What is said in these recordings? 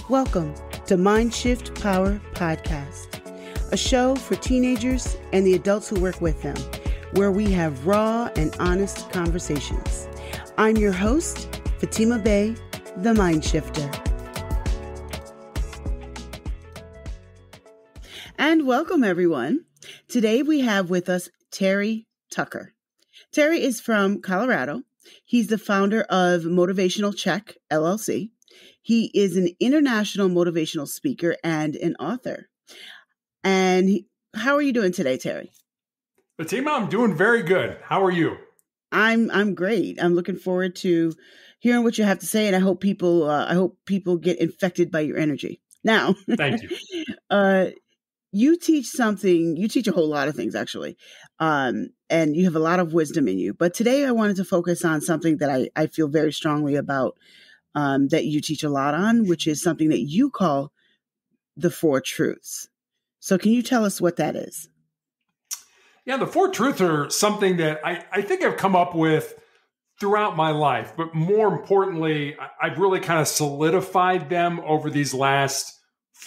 Welcome to Mind Shift Power Podcast, a show for teenagers and the adults who work with them, where we have raw and honest conversations. I'm your host, Fatima Bey, the Mind Shifter. And welcome, everyone. Today we have with us Terry Tucker. Terry is from Colorado. He's the founder of Motivational Check, LLC. He is an international motivational speaker and an author. And how are you doing today, Terry? Fatima, I'm doing very good. How are you? I'm great. I'm looking forward to hearing what you have to say, and I hope people get infected by your energy. Now, thank you. You teach a whole lot of things, actually. And you have a lot of wisdom in you. But today I wanted to focus on something that I feel very strongly about, that you teach a lot on, which is something that you call the Four Truths. So can you tell us what that is? Yeah, the Four Truths are something that I think I've come up with throughout my life. But more importantly, I've really kind of solidified them over these last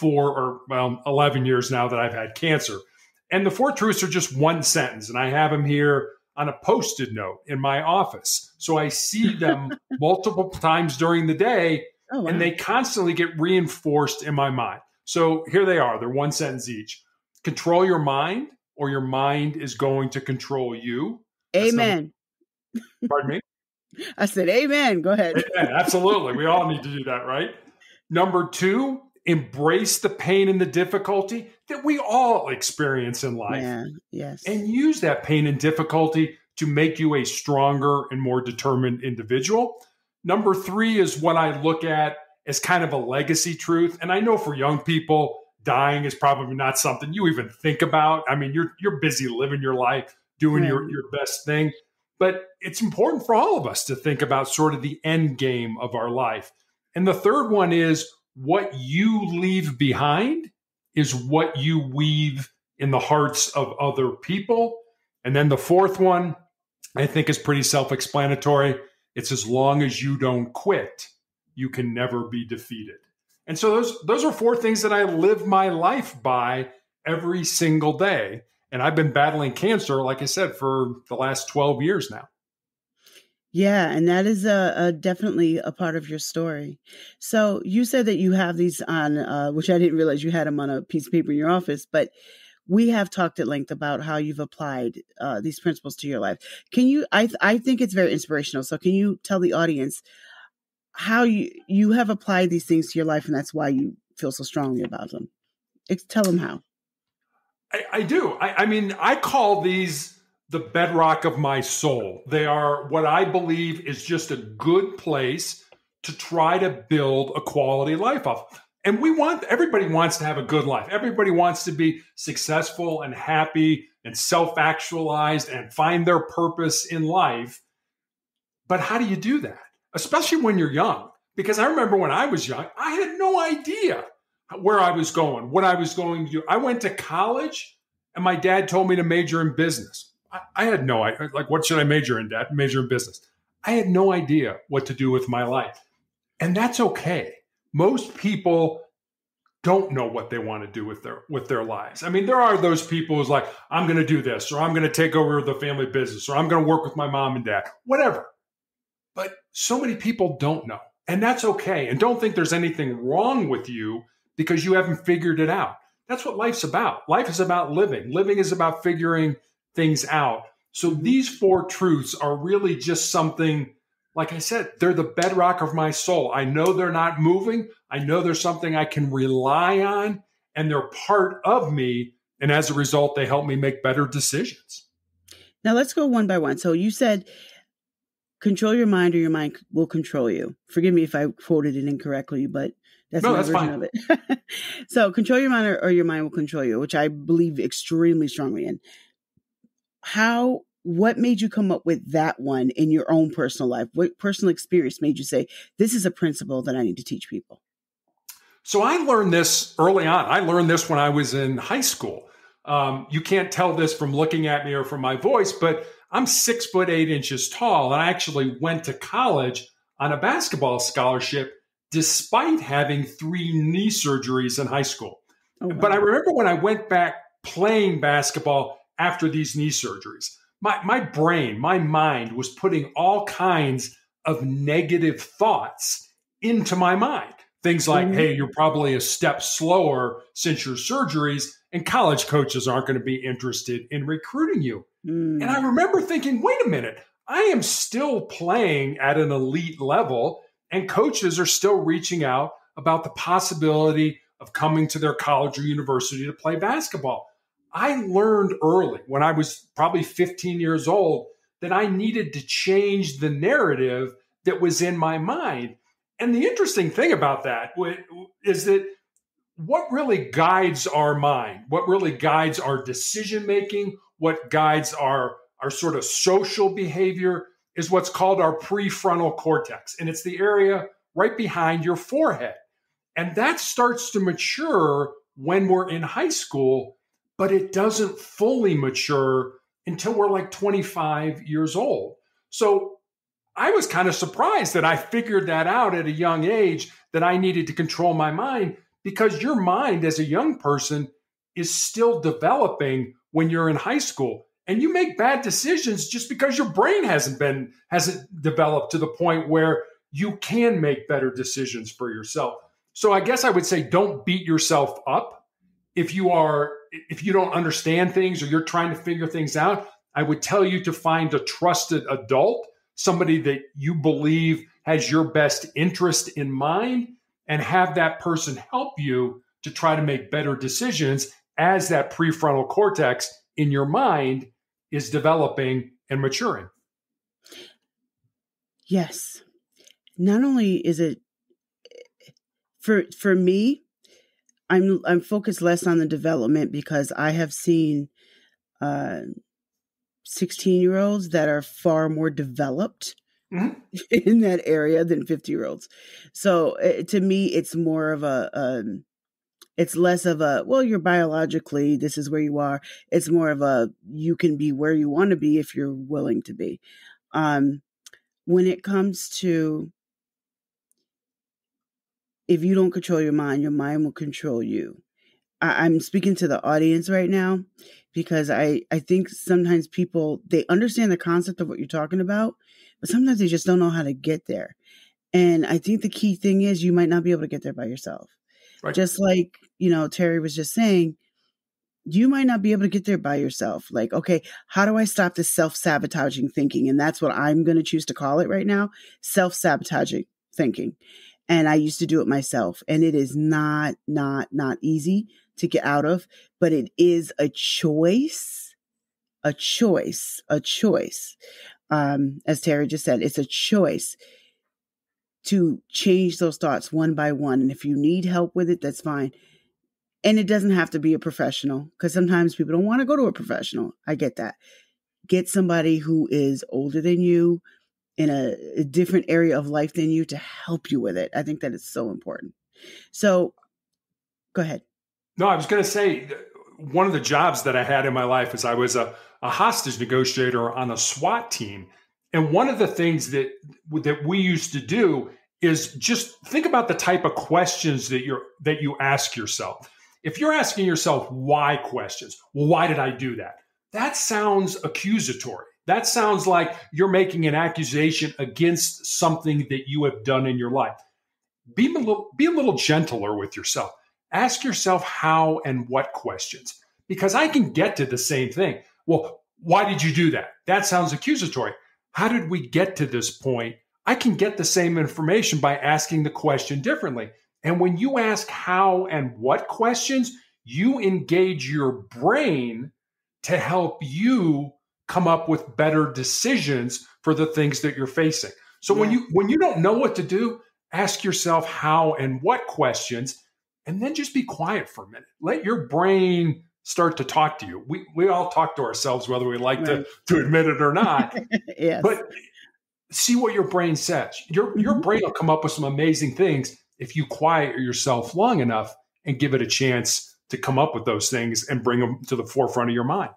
11 years now that I've had cancer. And the Four Truths are just one sentence. And I have them here on a Post-it note in my office. So I see them multiple times during the day, and they constantly get reinforced in my mind. So here they are. They're one sentence each. Control your mind, or your mind is going to control you. Amen. Pardon me? I said, amen. Go ahead. Amen. Absolutely. We all need to do that, right? Number 2, embrace the pain and the difficulty that we all experience in life. Yeah, yes. And use that pain and difficulty to make you a stronger and more determined individual. Number 3 is what I look at as kind of a legacy truth. And I know for young people, dying is probably not something you even think about. I mean, you're busy living your life, doing your best thing. But it's important for all of us to think about sort of the end game of our life. And the third one is, what you leave behind is what you weave in the hearts of other people. And then the fourth one, I think, is pretty self-explanatory. It's, as long as you don't quit, you can never be defeated. And so those are 4 things that I live my life by every single day. And I've been battling cancer, like I said, for the last 12 years now. Yeah, and that is definitely a part of your story. So you said that you have these on, which I didn't realize you had them on a piece of paper in your office, but we have talked at length about how you've applied these principles to your life. Can you, I think it's very inspirational. So can you tell the audience how you have applied these things to your life, and that's why you feel so strongly about them? Tell them how. I do. I mean, I call these the bedrock of my soul. They are what I believe is just a good place to try to build a quality life of. And everybody wants to have a good life. Everybody wants to be successful and happy and self-actualized and find their purpose in life. But how do you do that? Especially when you're young. Because I remember when I was young, I had no idea where I was going, what I was going to do. I went to college and my dad told me to major in business. I had no idea. Like, what should I major in, Dad? Major in business. I had no idea what to do with my life. And that's okay. Most people don't know what they want to do with their lives. I mean, there are those people who's like, I'm going to do this, or I'm going to take over the family business, or I'm going to work with my mom and dad, whatever. But so many people don't know. And that's okay. And don't think there's anything wrong with you because you haven't figured it out. That's what life's about. Life is about living. Living is about figuring things out. So these 4 truths are really just something, like I said, they're the bedrock of my soul. I know they're not moving. I know there's something I can rely on, and they're part of me. And as a result, they help me make better decisions. Now let's go one by one. So you said, control your mind, or your mind will control you. Forgive me if I quoted it incorrectly, but that's my version of it. So control your mind, or your mind will control you, which I believe extremely strongly in. What made you come up with that one in your own personal life? What personal experience made you say, this is a principle that I need to teach people? So I learned this early on. I learned this when I was in high school. You can't tell this from looking at me or from my voice, but I'm 6'8" tall. And I actually went to college on a basketball scholarship despite having 3 knee surgeries in high school. Oh, But I wow. remember when I went back playing basketball after these knee surgeries, my brain, my mind was putting all kinds of negative thoughts into my mind. Things like, Mhm. hey, you're probably a step slower since your surgeries, and college coaches aren't going to be interested in recruiting you. And I Mm. remember thinking, wait a minute, I am still playing at an elite level, and coaches are still reaching out about the possibility of coming to their college or university to play basketball. I learned early, when I was probably 15 years old, that I needed to change the narrative that was in my mind. And the interesting thing about that is that what really guides our mind, what really guides our decision making, what guides our sort of social behavior is what's called our prefrontal cortex. And it's the area right behind your forehead. And that starts to mature when we're in high school, but it doesn't fully mature until we're like 25 years old. So I was kind of surprised that I figured that out at a young age, that I needed to control my mind, because your mind as a young person is still developing when you're in high school. And you make bad decisions just because your brain hasn't developed to the point where you can make better decisions for yourself. So I guess I would say, don't beat yourself up if you don't understand things or you're trying to figure things out. I would tell you to find a trusted adult, somebody that you believe has your best interest in mind, and have that person help you to try to make better decisions as that prefrontal cortex in your mind is developing and maturing. Yes. Not only is it for me, I'm focused less on the development, because I have seen 16-year-olds that are far more developed Mhm. in that area than 50-year-olds. So to me, it's more of it's less of a, well, you're biologically, this is where you are. It's more of a, you can be where you want to be if you're willing to be. When it comes to, if you don't control your mind will control you. I'm speaking to the audience right now, because I think sometimes people, they understand the concept of what you're talking about, but sometimes they just don't know how to get there. And I think the key thing is, you might not be able to get there by yourself. Right. Just like, Terry was just saying, you might not be able to get there by yourself. Like, okay, how do I stop this self-sabotaging thinking? And that's what I'm going to choose to call it right now, self-sabotaging thinking. And I used to do it myself, and it is not easy to get out of, but it is a choice. As Terry just said, it's a choice to change those thoughts one by one. And if you need help with it, that's fine. And it doesn't have to be a professional, because sometimes people don't want to go to a professional. I get that. Get somebody who is older than you, in a different area of life than you, to help you with it. I think that is so important. So go ahead. No, I was going to say, one of the jobs that I had in my life is I was a hostage negotiator on a SWAT team. And one of the things that we used to do is just think about the type of questions that you ask yourself. If you're asking yourself why questions, well, why did I do that? That sounds accusatory. That sounds like you're making an accusation against something that you have done in your life. Be a little gentler with yourself. Ask yourself how and what questions, because I can get to the same thing. Well, why did you do that? That sounds accusatory. How did we get to this point? I can get the same information by asking the question differently. And when you ask how and what questions, you engage your brain to help you come up with better decisions for the things that you're facing. So Yeah. when you don't know what to do, ask yourself how and what questions, and then just be quiet for a minute. Let your brain start to talk to you. We all talk to ourselves, whether we like Right. to admit it or not. Yes. But see what your brain says. Your brain will come up with some amazing things if you quiet yourself long enough and give it a chance to come up with those things and bring them to the forefront of your mind.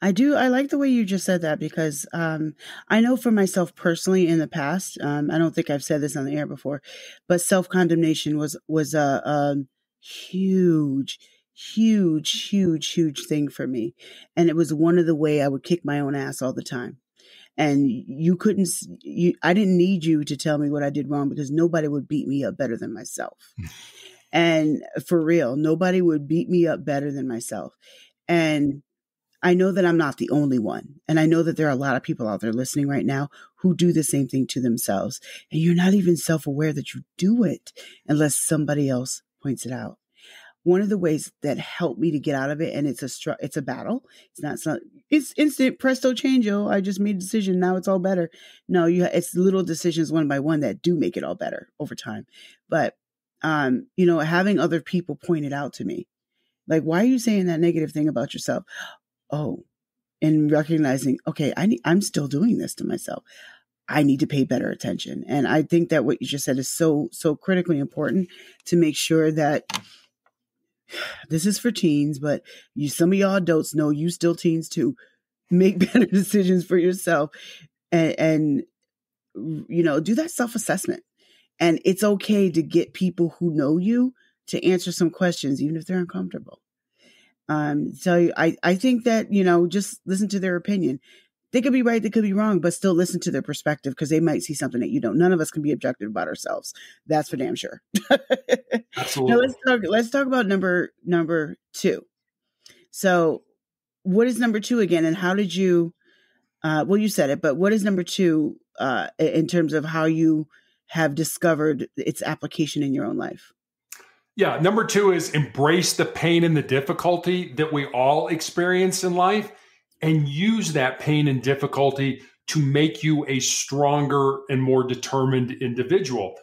I do. I like the way you just said that because I know for myself personally in the past, I don't think I've said this on the air before, but self condemnation was a huge, huge thing for me, and it was one of the way I would kick my own ass all the time. And you couldn't, I didn't need you to tell me what I did wrong because nobody would beat me up better than myself. And for real, nobody would beat me up better than myself. And I know that I'm not the only one. And I know that there are a lot of people out there listening right now who do the same thing to themselves. And you're not even self-aware that you do it unless somebody else points it out. One of the ways that helped me to get out of it, and it's a battle. It's instant presto changeo. I just made a decision. Now it's all better. No, it's little decisions one by one that do make it all better over time. But, having other people point it out to me, like, why are you saying that negative thing about yourself? Oh, and recognizing, okay, I'm still doing this to myself. I need to pay better attention. And I think that what you just said is so critically important to make sure that this is for teens, but some of y'all adults know you still teens too. Make better decisions for yourself and do that self-assessment. And it's okay to get people who know you to answer some questions, even if they're uncomfortable. So I think that, just listen to their opinion. They could be right, they could be wrong, but still listen to their perspective because they might see something that you don't. None of us can be objective about ourselves. That's for damn sure. Absolutely. Now let's talk about number 2. So what is number 2 again? And how did you, you said it, but what is number 2 in terms of how you have discovered its application in your own life? Yeah. Number 2 is embrace the pain and the difficulty that we all experience in life and use that pain and difficulty to make you a stronger and more determined individual.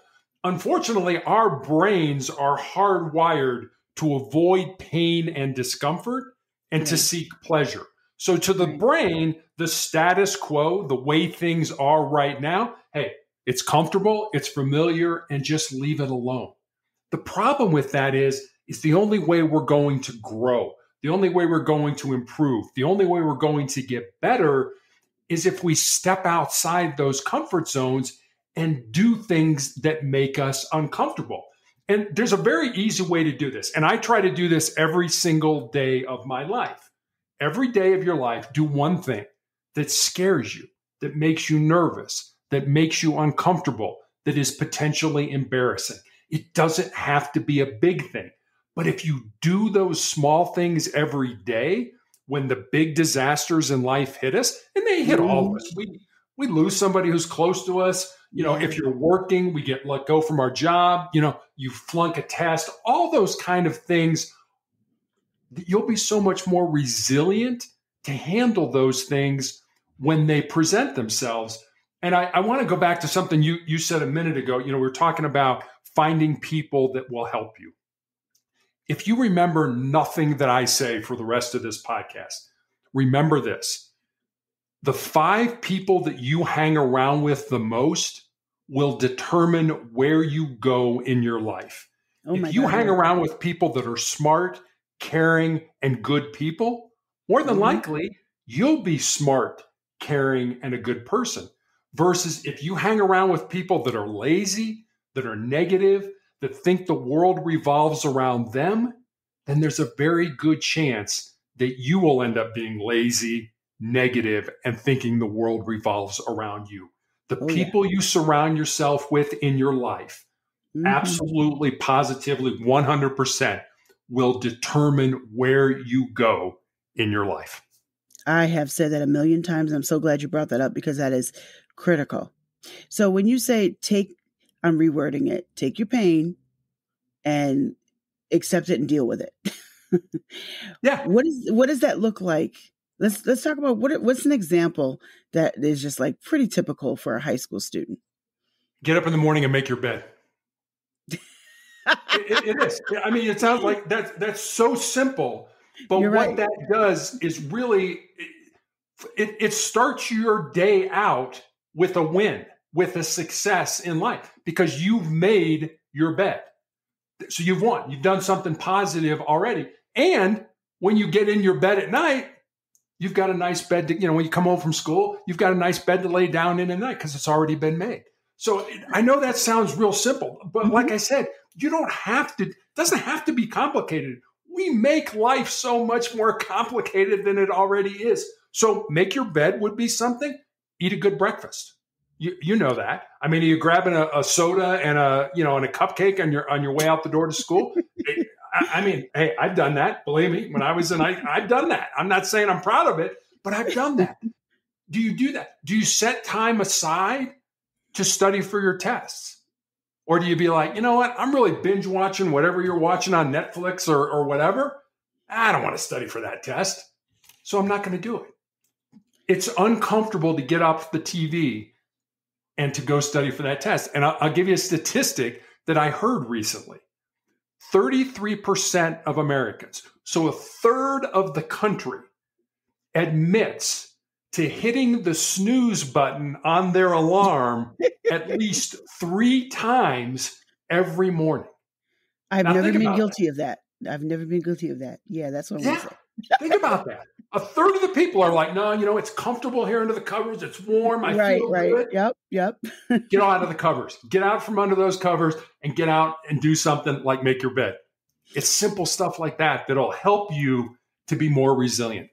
Unfortunately, our brains are hardwired to avoid pain and discomfort and to seek pleasure. So to the brain, the status quo, the way things are right now, hey, it's comfortable, it's familiar, and just leave it alone. The problem with that is the only way we're going to grow, the only way we're going to improve, the only way we're going to get better is if we step outside those comfort zones and do things that make us uncomfortable. And there's a very easy way to do this. And I try to do this every single day of my life. Every day of your life, do one thing that scares you, that makes you nervous, that makes you uncomfortable, that is potentially embarrassing. It doesn't have to be a big thing. But if you do those small things every day, when the big disasters in life hit us, and they hit all of us, we lose somebody who's close to us. If you're working, we get let go from our job, you flunk a test, all those kind of things. You'll be so much more resilient to handle those things when they present themselves. And I want to go back to something you said a minute ago. We're talking about finding people that will help you. If you remember nothing that I say for the rest of this podcast, remember this. The 5 people that you hang around with the most will determine where you go in your life. If you hang around with people that are smart, caring, and good people, more than likely, you'll be smart, caring, and a good person. Versus if you hang around with people that are lazy, that are negative, that think the world revolves around them, then there's a very good chance that you will end up being lazy, negative, and thinking the world revolves around you. The people you surround yourself with in your life, absolutely, positively, 100% will determine where you go in your life. I have said that a million times. I'm so glad you brought that up because that is critical. So when you say I'm rewording it, take your pain and accept it and deal with it. Yeah. What does that look like? Let's talk about what's an example that is just like pretty typical for a high school student. Get up in the morning and make your bed. It is. I mean, it sounds like that's so simple, but that does is really it starts your day out with a win, with a success in life because you've made your bed. So you've won. You've done something positive already. And when you get in your bed at night, you've got a nice bed to, when you come home from school, you've got a nice bed to lay down in at night because it's already been made. So I know that sounds real simple, but like I said, you don't have to, it doesn't have to be complicated. We make life so much more complicated than it already is. So make your bed would be something, eat a good breakfast. You know that. I mean, are you grabbing a soda and and a cupcake on your way out the door to school? I mean, hey, I've done that. Believe me, when I was I've done that. I'm not saying I'm proud of it, but I've done that. Do you do that? Do you set time aside to study for your tests? Or do you be like, you know what? I'm really binge watching whatever you're watching on Netflix or whatever. I don't want to study for that test, so I'm not going to do it. It's uncomfortable to get off the TV and to go study for that test. And I'll give you a statistic that I heard recently. 33% of Americans, so a third of the country, admits to hitting the snooze button on their alarm at least 3 times every morning. I've never been guilty of that. I've never been guilty of that. Yeah, that's what I'm going to say. Think about that. A third of the people are like, no, it's comfortable here under the covers. It's warm. I feel good. Yep. Get out of the covers. Get out from under those covers and get out and do something like make your bed. It's simple stuff like that that'll help you to be more resilient.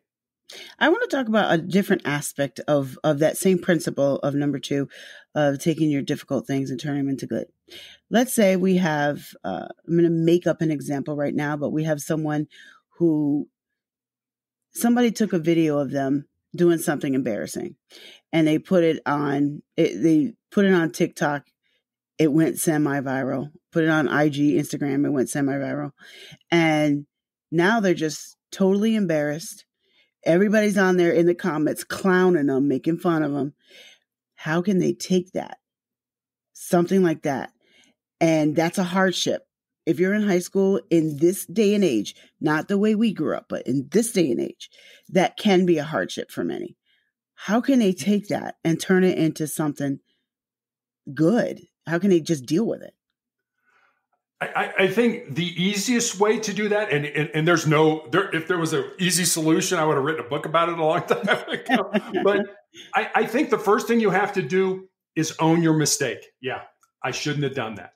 I want to talk about a different aspect of that same principle of number 2, of taking your difficult things and turning them into good. Let's say we have, I'm going to make up an example right now, but we have somebody took a video of them doing something embarrassing and they put it on TikTok. It went semi-viral. Put it on IG, Instagram. It went semi-viral. And now they're just totally embarrassed. Everybody's on there in the comments clowning them, making fun of them. How can they take that? Something like that. And that's a hardship. If you're in high school in this day and age, not the way we grew up, but in this day and age, that can be a hardship for many. How can they take that and turn it into something good? How can they just deal with it? I think the easiest way to do that, and if there was an easy solution, I would have written a book about it a long time ago. But I think the first thing you have to do is own your mistake. Yeah, I shouldn't have done that.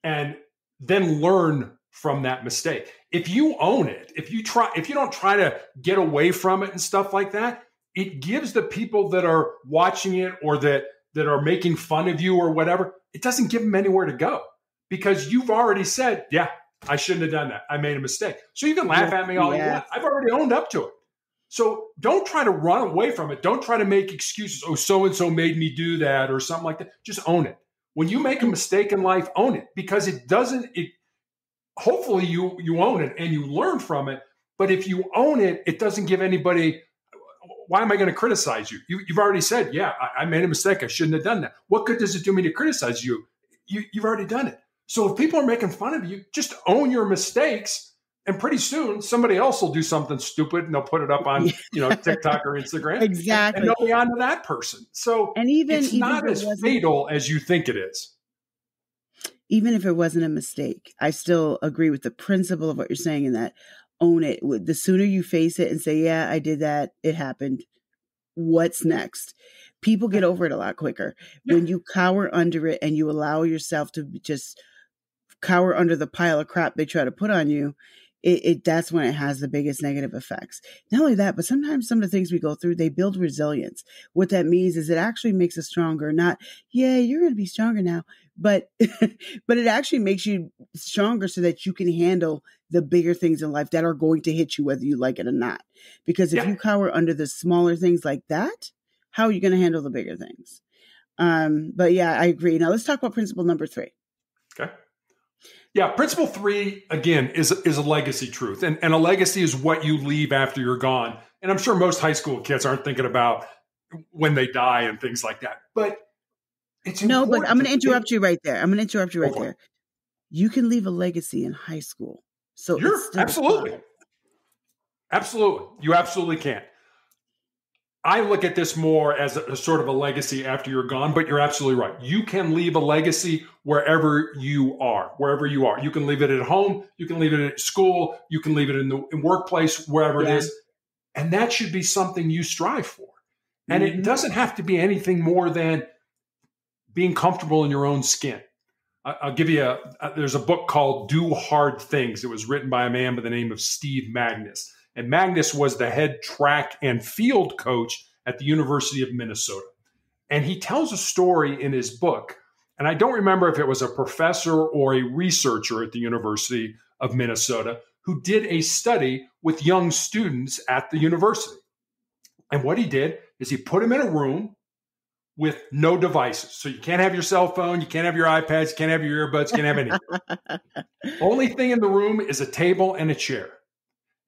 And then learn from that mistake. If you own it, if you don't try to get away from it and stuff like that, it gives the people that are watching it or that are making fun of you or whatever, it doesn't give them anywhere to go. Because you've already said, yeah, I shouldn't have done that. I made a mistake. So you can laugh at me all you want. I've already owned up to it. So don't try to run away from it. Don't try to make excuses. Oh, so-and-so made me do that or something like that. Just own it. When you make a mistake in life, own it. Because hopefully you own it and you learn from it. But if you own it, it doesn't give anybody, why am I going to criticize you? You've already said, yeah, I made a mistake. I shouldn't have done that. What good does it do me to criticize you? You've already done it. So if people are making fun of you, just own your mistakes, and pretty soon somebody else will do something stupid and they'll put it up on TikTok or Instagram. Exactly, and they'll be on to that person. So it's not as fatal as you think it is. Even if it wasn't a mistake, I still agree with the principle of what you're saying in that own it. The sooner you face it and say, yeah, I did that, it happened. What's next? People get over it a lot quicker. When you cower under it and you allow yourself to just cower under the pile of crap they try to put on you, that's when it has the biggest negative effects. Not only that, but sometimes some of the things we go through, they build resilience. What that means is it actually makes us stronger. Not, yeah, you're going to be stronger now, but it actually makes you stronger so that you can handle the bigger things in life that are going to hit you whether you like it or not. Because if you cower under the smaller things like that, how are you going to handle the bigger things? But yeah, I agree. Now let's talk about principle number 3. Okay. Yeah, principle 3, again, is a legacy truth. And a legacy is what you leave after you're gone. And I'm sure most high school kids aren't thinking about when they die and things like that. But it's important. No, but I'm going to interrupt you right there. You can leave a legacy in high school. So absolutely. Absolutely. You absolutely can. I look at this more as a sort of a legacy after you're gone, but you're absolutely right. You can leave a legacy wherever you are. You can leave it at home. You can leave it at school. You can leave it in the workplace, wherever it is. And that should be something you strive for. And it doesn't have to be anything more than being comfortable in your own skin. I'll give you there's a book called Do Hard Things. It was written by a man by the name of Steve Magnus. And Magnus was the head track and field coach at the University of Minnesota. And he tells a story in his book. And I don't remember if it was a professor or a researcher at the University of Minnesota who did a study with young students at the university. And what he did is he put them in a room with no devices. So you can't have your cell phone, you can't have your iPads, you can't have your earbuds, you can't have anything. Only thing in the room is a table and a chair.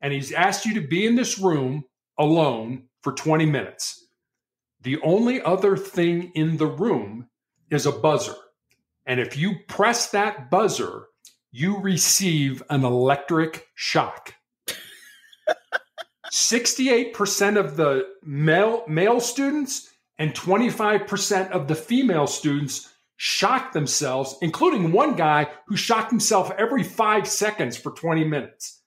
And he's asked you to be in this room alone for 20 minutes. The only other thing in the room is a buzzer. And if you press that buzzer, you receive an electric shock. 68% of the male students and 25% of the female students shocked themselves, including one guy who shocked himself every 5 seconds for 20 minutes.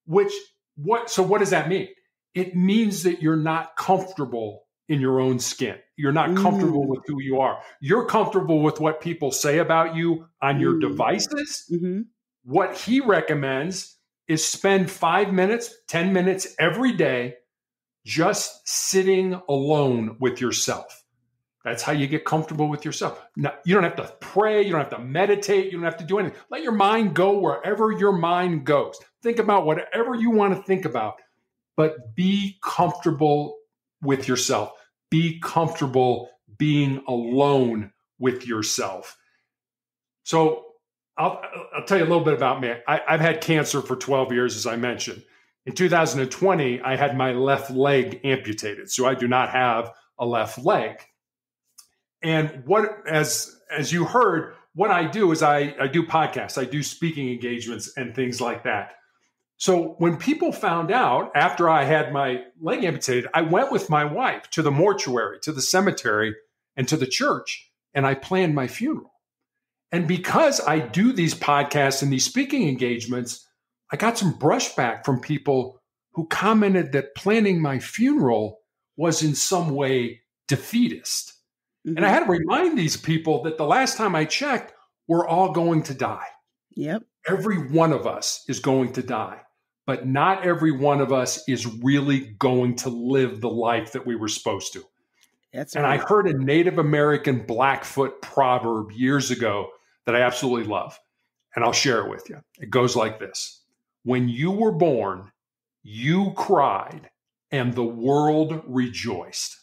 So what does that mean? It means that you're not comfortable in your own skin. You're not comfortable with who you are. You're comfortable with what people say about you on your devices. What he recommends is spend 5 minutes, 10 minutes every day just sitting alone with yourself. That's how you get comfortable with yourself. Now, you don't have to pray. You don't have to meditate. You don't have to do anything. Let your mind go wherever your mind goes. Think about whatever you want to think about, but be comfortable with yourself. Be comfortable being alone with yourself. So I'll tell you a little bit about me. I've had cancer for 12 years, as I mentioned. In 2020, I had my left leg amputated, so I do not have a left leg. And as you heard, what I do is I do podcasts, I do speaking engagements and things like that. So when people found out after I had my leg amputated, I went with my wife to the mortuary, to the cemetery, and to the church, and I planned my funeral. And because I do these podcasts and these speaking engagements, I got some brushback from people who commented that planning my funeral was in some way defeatist. And I had to remind these people that the last time I checked, we're all going to die. Yep. Every one of us is going to die, but not every one of us is really going to live the life that we were supposed to. That's and right. I heard a Native American Blackfoot proverb years ago that I absolutely love, and I'll share it with you. It goes like this. When you were born, you cried, and the world rejoiced.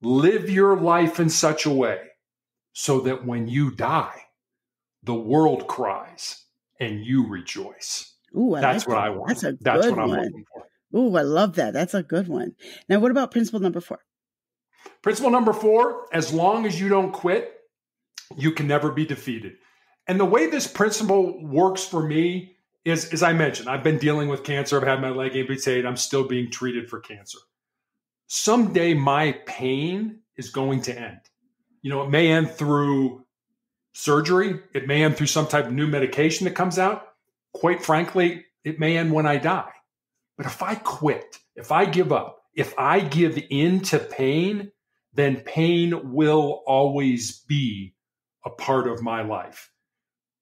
Live your life in such a way so that when you die, the world cries and you rejoice. Ooh, That's what I want. That's a That's good what I'm one. looking for. Ooh, I love that. That's a good one. Now, what about principle number 4? Principle number 4, as long as you don't quit, you can never be defeated. And the way this principle works for me is, as I mentioned, I've been dealing with cancer. I've had my leg amputated. I'm still being treated for cancer. Someday my pain is going to end. It may end through surgery. It may end through some type of new medication that comes out. Quite frankly, it may end when I die. But if I quit, if I give up, if I give in to pain, then pain will always be a part of my life.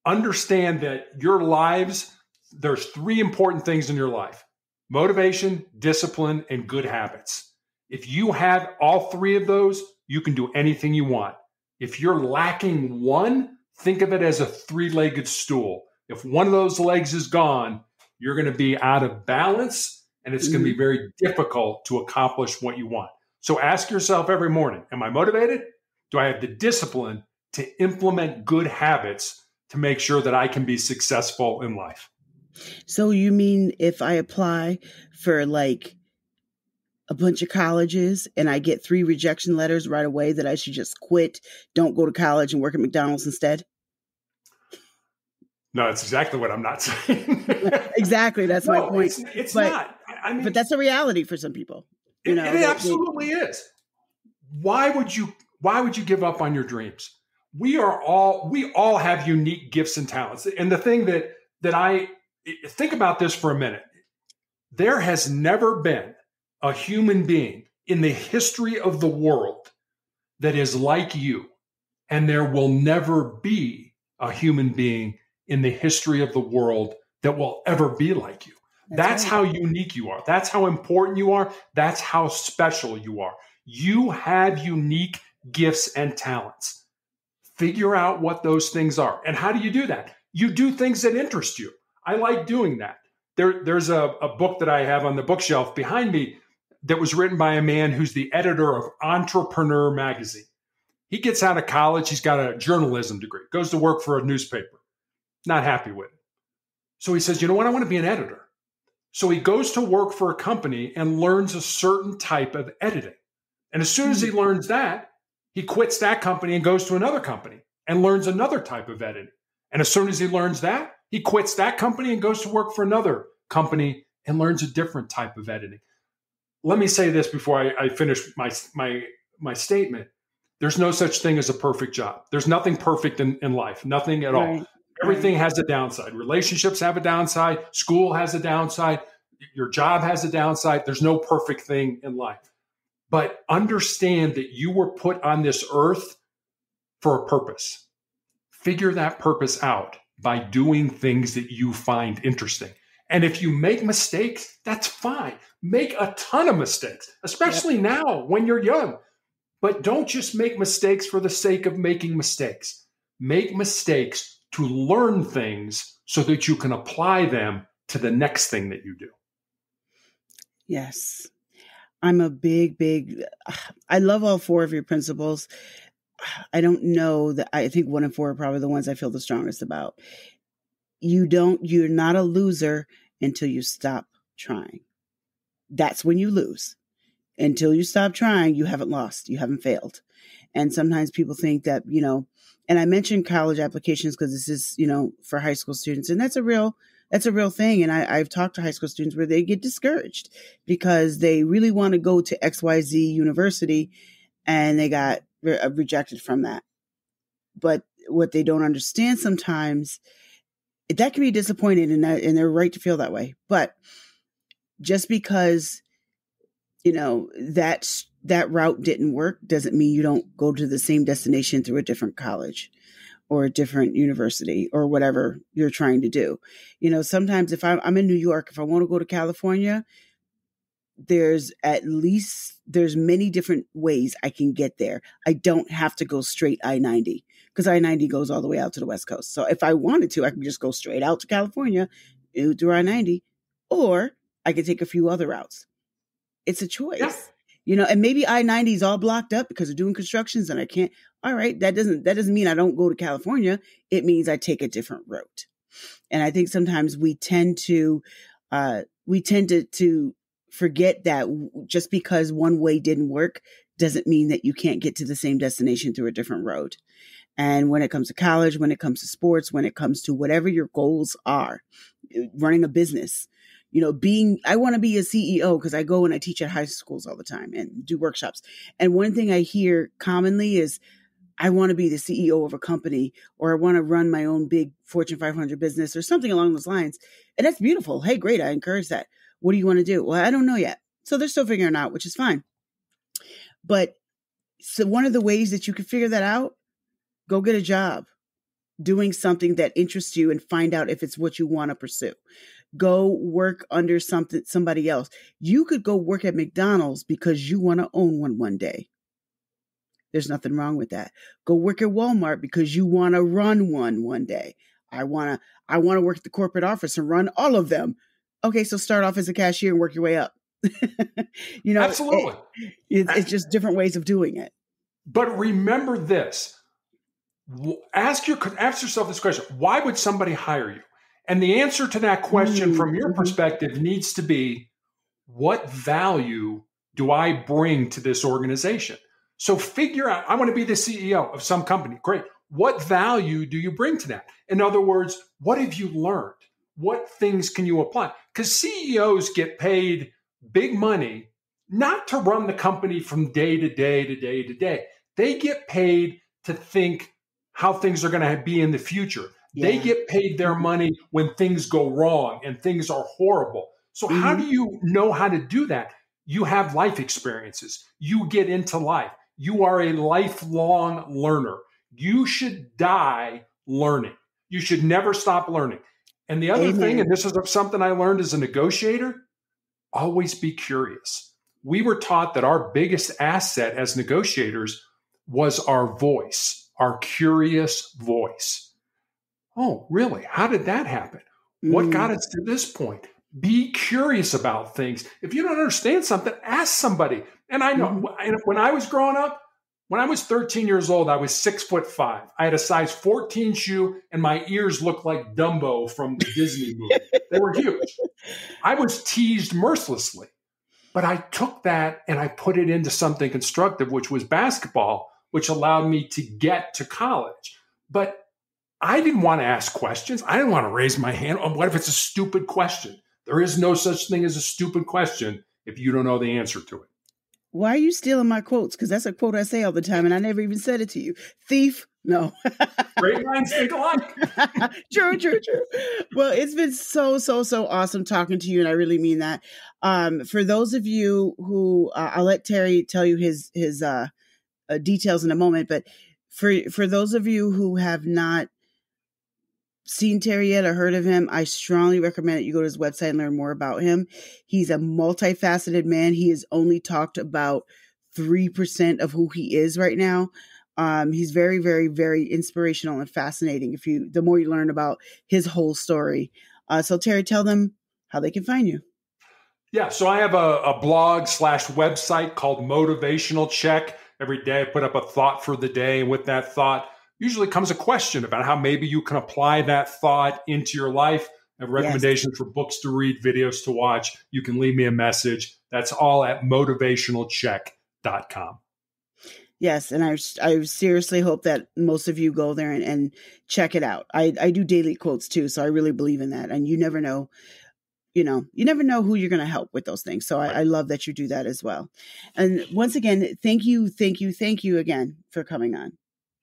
Understand that your lives, there's 3 important things in your life: motivation, discipline, and good habits. If you have all 3 of those, you can do anything you want. If you're lacking one, think of it as a 3-legged stool. If one of those legs is gone, you're going to be out of balance, and it's going to be very difficult to accomplish what you want. So ask yourself every morning, am I motivated? Do I have the discipline to implement good habits to make sure that I can be successful in life? So you mean if I apply for like a bunch of colleges and I get 3 rejection letters right away, that I should just quit, don't go to college, and work at McDonald's instead? No, that's exactly what I'm not saying. Exactly. That's my point. It's not. I mean, but that's a reality for some people. It absolutely is. Why would you give up on your dreams? We all have unique gifts and talents. And the thing that I think about this for a minute, there has never been a human being in the history of the world that is like you, and there will never be a human being in the history of the world that will ever be like you. That's right. how unique you are. That's how important you are. That's how special you are. You have unique gifts and talents. Figure out what those things are. And how do you do that? You do things that interest you. I like doing that. There's a book that I have on the bookshelf behind me that was written by a man who's the editor of Entrepreneur magazine. He gets out of college. He's got a journalism degree, goes to work for a newspaper, not happy with it. So he says, you know what? I want to be an editor. So he goes to work for a company and learns a certain type of editing. And as soon as he learns that, he quits that company and goes to another company and learns another type of editing. And as soon as he learns that, he quits that company and goes to work for another company and learns a different type of editing. Let me say this before I finish my statement. There's no such thing as a perfect job. There's nothing perfect in life, nothing at all. Everything has a downside. Relationships have a downside. School has a downside. Your job has a downside. There's no perfect thing in life. But understand that you were put on this earth for a purpose. Figure that purpose out by doing things that you find interesting. And if you make mistakes, that's fine. Make a ton of mistakes, especially now when you're young. But don't just make mistakes for the sake of making mistakes. Make mistakes to learn things so that you can apply them to the next thing that you do. Yes. I'm a I love all four of your principles. I don't know that I think 1 and 4 are probably the ones I feel the strongest about. You're not a loser until you stop trying. That's when you lose. Until you stop trying, you haven't lost, you haven't failed. And sometimes people think that, and I mentioned college applications because this is, for high school students, and that's a real thing. And I've talked to high school students where they get discouraged because they really want to go to XYZ university and they got rejected from that. But what they don't understand sometimes, that can be disappointing, and they're right to feel that way. But just because, that route didn't work doesn't mean you don't go to the same destination through a different college or a different university or whatever you're trying to do. Sometimes if I'm in New York, if I want to go to California, there's many different ways I can get there. I don't have to go straight I-90 because I-90 goes all the way out to the West Coast. So if I wanted to, I can just go straight out to California through I-90, or I could take a few other routes. It's a choice, and maybe I-90 is all blocked up because they're doing constructions and I can't. All right. That doesn't mean I don't go to California. It means I take a different route. And I think sometimes we tend to forget that just because one way didn't work doesn't mean that you can't get to the same destination through a different road. And when it comes to college, when it comes to sports, when it comes to whatever your goals are, running a business, I want to be a CEO because I go and I teach at high schools all the time and do workshops. And one thing I hear commonly is, I want to be the CEO of a company, or I want to run my own big Fortune 500 business or something along those lines. And that's beautiful. Hey, great. I encourage that. What do you want to do? Well, I don't know yet. So they're still figuring it out, which is fine. But so one of the ways that you can figure that out, go get a job doing something that interests you and find out if it's what you want to pursue. Go work under somebody else. You could go work at McDonald's because you want to own one day. There's nothing wrong with that. Go work at Walmart because you want to run one day. I want to work at the corporate office and run all of them. Okay, so start off as a cashier and work your way up. Absolutely. It's just different ways of doing it. But remember this. Ask yourself this question. Why would somebody hire you? And the answer to that question from your perspective needs to be, what value do I bring to this organization? So figure out, I want to be the CEO of some company. Great. What value do you bring to that? In other words, what have you learned? What things can you apply? Because CEOs get paid big money not to run the company from day to day to day to day. They get paid to think how things are going to be in the future. Yeah. They get paid their money when things go wrong and things are horrible. So how do you know how to do that? You have life experiences. You get into life. You are a lifelong learner. You should die learning. You should never stop learning. And the other thing, and this is something I learned as a negotiator, always be curious. We were taught that our biggest asset as negotiators was our voice, our curious voice. Oh, really? How did that happen? What got us to this point? Be curious about things. If you don't understand something, ask somebody. And I know when I was growing up, when I was 13 years old, I was 6'5". I had a size 14 shoe and my ears looked like Dumbo from the Disney movie. They were huge. I was teased mercilessly, but I took that and I put it into something constructive, which was basketball, which allowed me to get to college. But I didn't want to ask questions. I didn't want to raise my hand. Oh, what if it's a stupid question? There is no such thing as a stupid question if you don't know the answer to it. Why are you stealing my quotes? Because that's a quote I say all the time, and I never even said it to you. Thief? No. Great minds think alike. True. Well, it's been so awesome talking to you, and I really mean that. For those of you who, I'll let Terry tell you his details in a moment, but for those of you who have not seen Terry yet or heard of him, I strongly recommend that you go to his website and learn more about him. He's a multifaceted man. He has only talked about 3% of who he is right now. He's very, very, very inspirational and fascinating the more you learn about his whole story. So Terry, tell them how they can find you. Yeah, so I have a blog/website called Motivational Check. Every day I put up a thought for the day, and with that thought usually comes a question about how maybe you can apply that thought into your life. I have recommendations for books to read, videos to watch. You can leave me a message. That's all at motivationalcheck.com. Yes, and I seriously hope that most of you go there and check it out. I do daily quotes too, so I really believe in that. And you never know, you never know who you're going to help with those things. So I love that you do that as well. And once again, thank you again for coming on.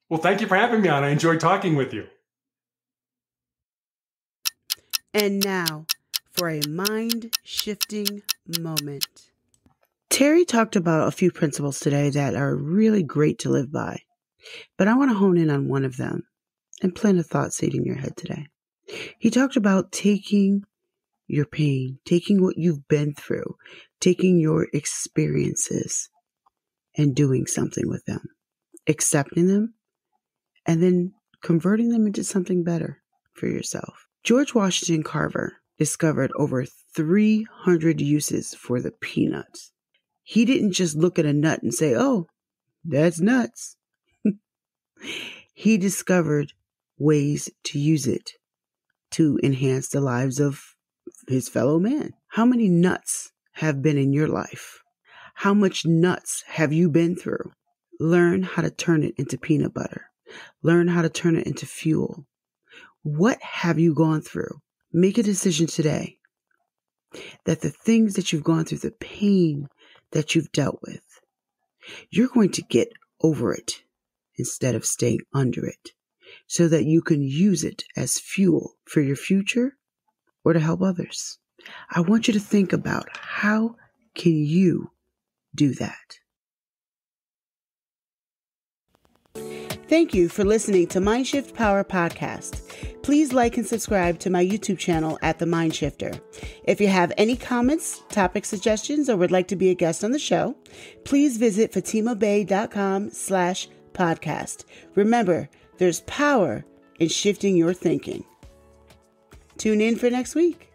Well, thank you for having me on. I enjoyed talking with you. And now for a mind-shifting moment. Terry talked about a few principles today that are really great to live by, but I want to hone in on one of them and plant a thought seed in your head today. He talked about taking your pain, taking what you've been through, taking your experiences and doing something with them, accepting them, and then converting them into something better for yourself. George Washington Carver discovered over 300 uses for the peanuts. He didn't just look at a nut and say, oh, that's nuts. He discovered ways to use it to enhance the lives of his fellow man. How many nuts have been in your life? How much nuts have you been through? Learn how to turn it into peanut butter. Learn how to turn it into fuel. What have you gone through? Make a decision today that the things that you've gone through, the pain that you've dealt with, you're going to get over it instead of staying under it so that you can use it as fuel for your future or to help others. I want you to think about how can you do that? Thank you for listening to Mindshift Power Podcast. Please like and subscribe to my YouTube channel at The Mindshifter. If you have any comments, topic suggestions, or would like to be a guest on the show, please visit fatimabay.com/podcast. Remember, there's power in shifting your thinking. Tune in for next week.